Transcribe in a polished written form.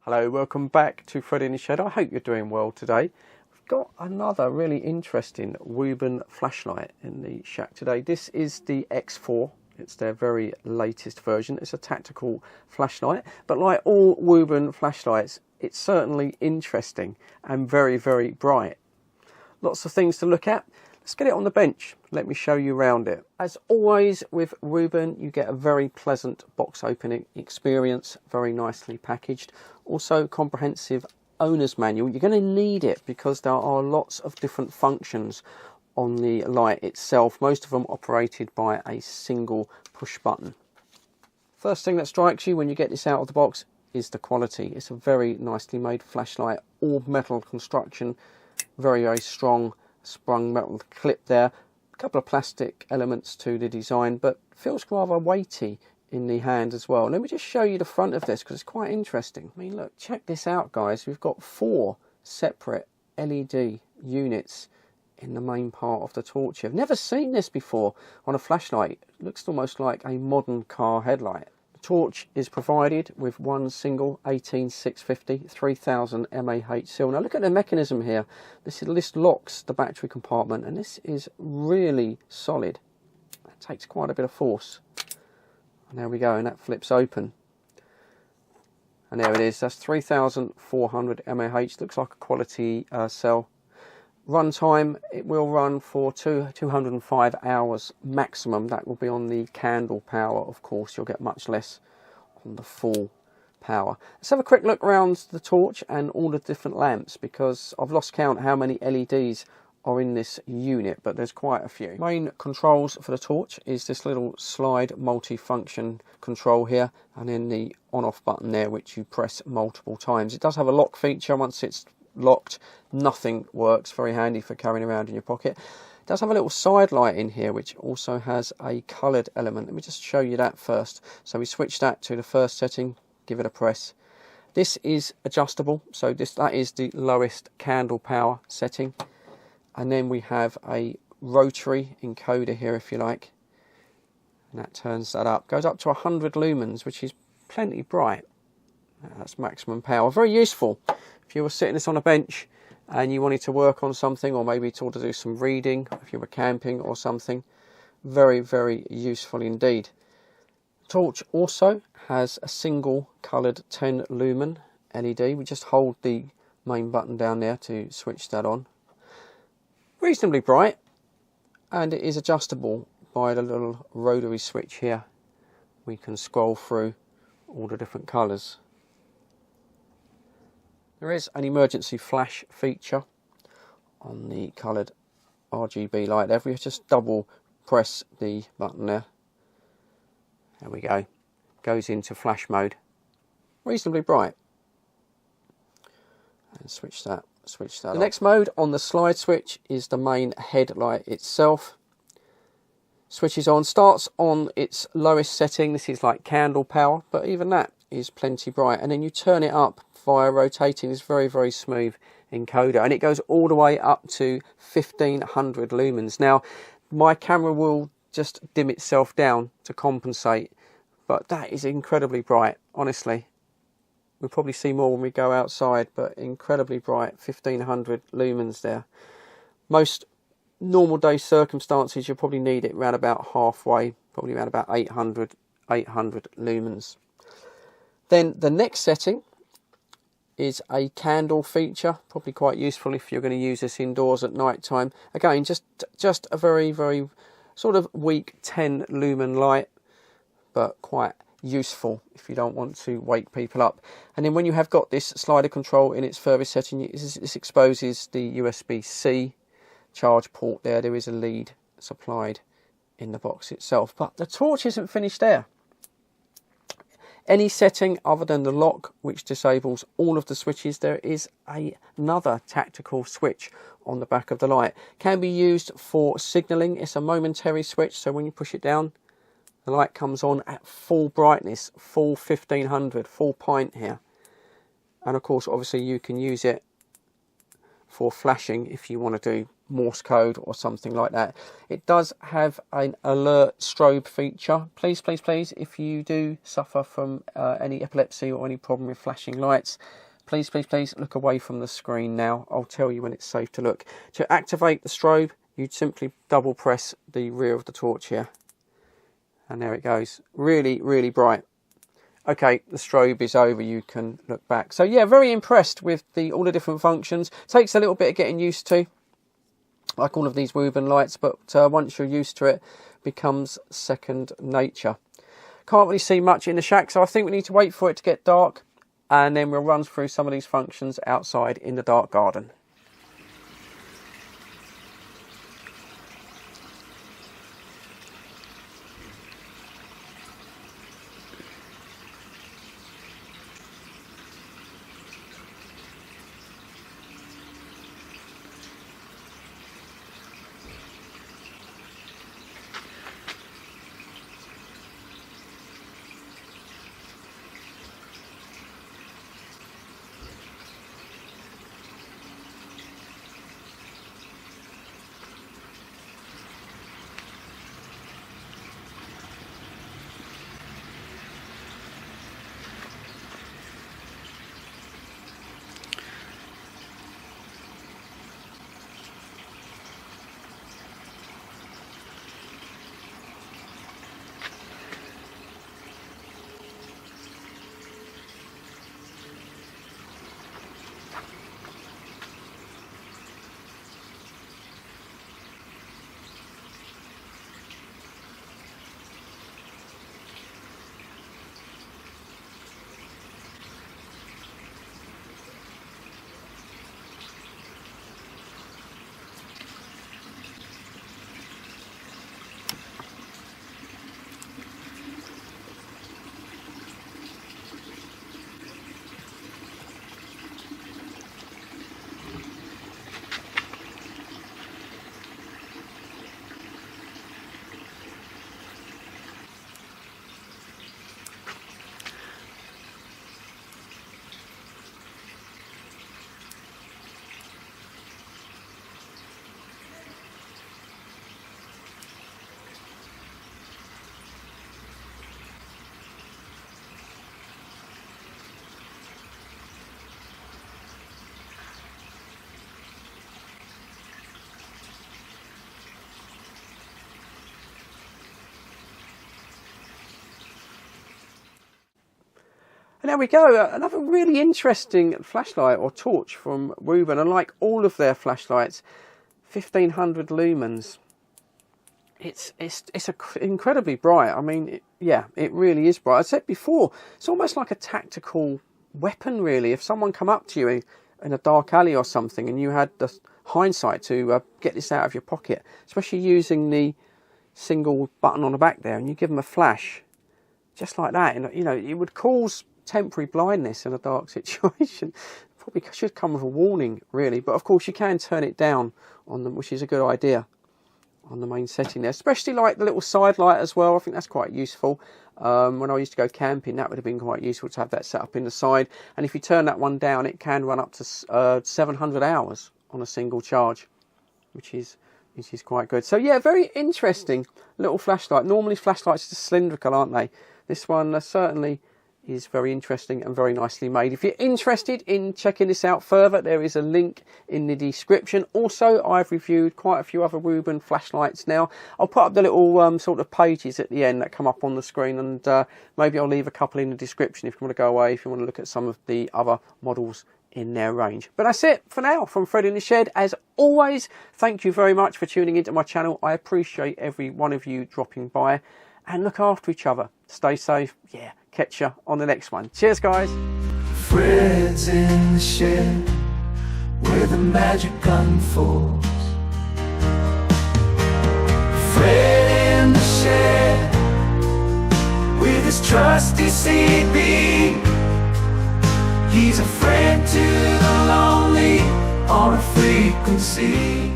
Hello, welcome back to Fred in the Shed. I hope you're doing well today. We've got another really interesting Wuben flashlight in the shack today. This is the X4. It's their very latest version. It's a tactical flashlight, but like all Wuben flashlights, it's certainly interesting and very, very bright. Lots of things to look at. Let's get it on the bench. Let me show you around it. As always with Wuben, you get a very pleasant box opening experience, very nicely packaged. Also comprehensive owner's manual. You're going to need it because there are lots of different functions on the light itself, most of them operated by a single push button. First thing that strikes you when you get this out of the box is the quality. It's a very nicely made flashlight, all metal construction, very, very strong sprung metal clip there. A couple of plastic elements to the design, but feels rather weighty in the hand as well. Let me just show you the front of this because it's quite interesting. I mean, look, check this out, guys. We've got 4 separate LED units in the main part of the torch. I've never seen this before on a flashlight. It looks almost like a modern car headlight. The torch is provided with one single 18650 3000 mAh cell. Now look at the mechanism here. This locks the battery compartment, and this is really solid. It takes quite a bit of force. And there we go, and that flips open. And there it is. That's 3400 mAh. Looks like a quality cell. Run time, it will run for 205 hours maximum. That will be on the candle power, of course. You'll get much less on the full power. Let's have a quick look around the torch and all the different lamps, because I've lost count how many LEDs are in this unit, but there's quite a few. Main controls for the torch is this little slide multi-function control here, and then the on-off button there, which you press multiple times. It does have a lock feature. Once it's locked, nothing works. Very handy for carrying around in your pocket. It does have a little side light in here, which also has a coloured element. Let me just show you that first. So we switch that to the first setting, give it a press. This is adjustable, so that is the lowest candle power setting. And then we have a rotary encoder here, if you like, and that turns that up. Goes up to 100 lumens, which is plenty bright. That's maximum power. Very useful if you were sitting this on a bench and you wanted to work on something, or maybe to do some reading, if you were camping or something. Very, very useful indeed. The torch also has a single coloured 10 lumen LED. We just hold the main button down there to switch that on. Reasonably bright, and it is adjustable by the little rotary switch here. We can scroll through all the different colours. There is an emergency flash feature on the coloured RGB light there. If we just double press the button there we go, goes into flash mode. Reasonably bright. And switch that. The next mode on the slide switch is the main headlight itself. Switches on, starts on its lowest setting. This is like candle power, but even that is plenty bright. And then you turn it up via rotating this very, very smooth encoder, and it goes all the way up to 1500 lumens. Now, my camera will just dim itself down to compensate, but that is incredibly bright, honestly. We'll probably see more when we go outside, but incredibly bright, 1500 lumens there. Most normal day circumstances, you'll probably need it around about halfway, probably around about 800 lumens. Then the next setting is a candle feature, probably quite useful if you're going to use this indoors at night time. Again, just a very, very sort of weak 10 lumen light, but quite useful if you don't want to wake people up. And then when you have got this slider control in its furthest setting, this exposes the USB-C charge port there. There is a lead supplied in the box itself, but the torch isn't finished there. Any setting other than the lock, which disables all of the switches, there is another tactical switch on the back of the light. Can be used for signalling. It's a momentary switch, so when you push it down, the light comes on at full brightness, full 1500, full pint here. And of course, obviously you can use it for flashing if you want to do Morse code or something like that. It does have an alert strobe feature. Please, please, please, if you do suffer from any epilepsy or any problem with flashing lights, please, please, please look away from the screen now. I'll tell you when it's safe to look. To activate the strobe, you'd simply double press the rear of the torch here. And there it goes. Really, really bright. Okay, the strobe is over, you can look back. So yeah, very impressed with all the different functions. Takes a little bit of getting used to, like all of these Wuben lights, but once you're used to it, becomes second nature. Can't really see much in the shack, so I think we need to wait for it to get dark, and then we'll run through some of these functions outside in the dark garden. And there we go, another really interesting flashlight or torch from Wuben. And like all of their flashlights, 1500 lumens. It's incredibly bright. I mean, yeah, it really is bright. I said before, it's almost like a tactical weapon, really. If someone come up to you in a dark alley or something, and you had the hindsight to get this out of your pocket, especially using the single button on the back there, and you give them a flash, just like that, and you know, it would cause temporary blindness in a dark situation. Probably should come with a warning, really, but of course you can turn it down on them, which is a good idea on the main setting there, especially like the little side light as well. I think that's quite useful. When I used to go camping, that would have been quite useful to have that set up in the side, and if you turn that one down, it can run up to 700 hours on a single charge, which is quite good. So yeah, very interesting little flashlight. Normally flashlights are cylindrical, aren't they? This one certainly is very interesting and very nicely made. If you're interested in checking this out further, there is a link in the description. Also, I've reviewed quite a few other Wuben flashlights now. I'll put up the little sort of pages at the end that come up on the screen, and maybe I'll leave a couple in the description if you want to go away, if you want to look at some of the other models in their range. But that's it for now from Fred in the Shed. As always, thank you very much for tuning into my channel. I appreciate every one of you dropping by, and look after each other. Stay safe. Yeah, catch you on the next one. Cheers, guys. Fred's in the shed where the magic unfolds. Fred in the shed with his trusty CB. He's a friend to the lonely on a frequency.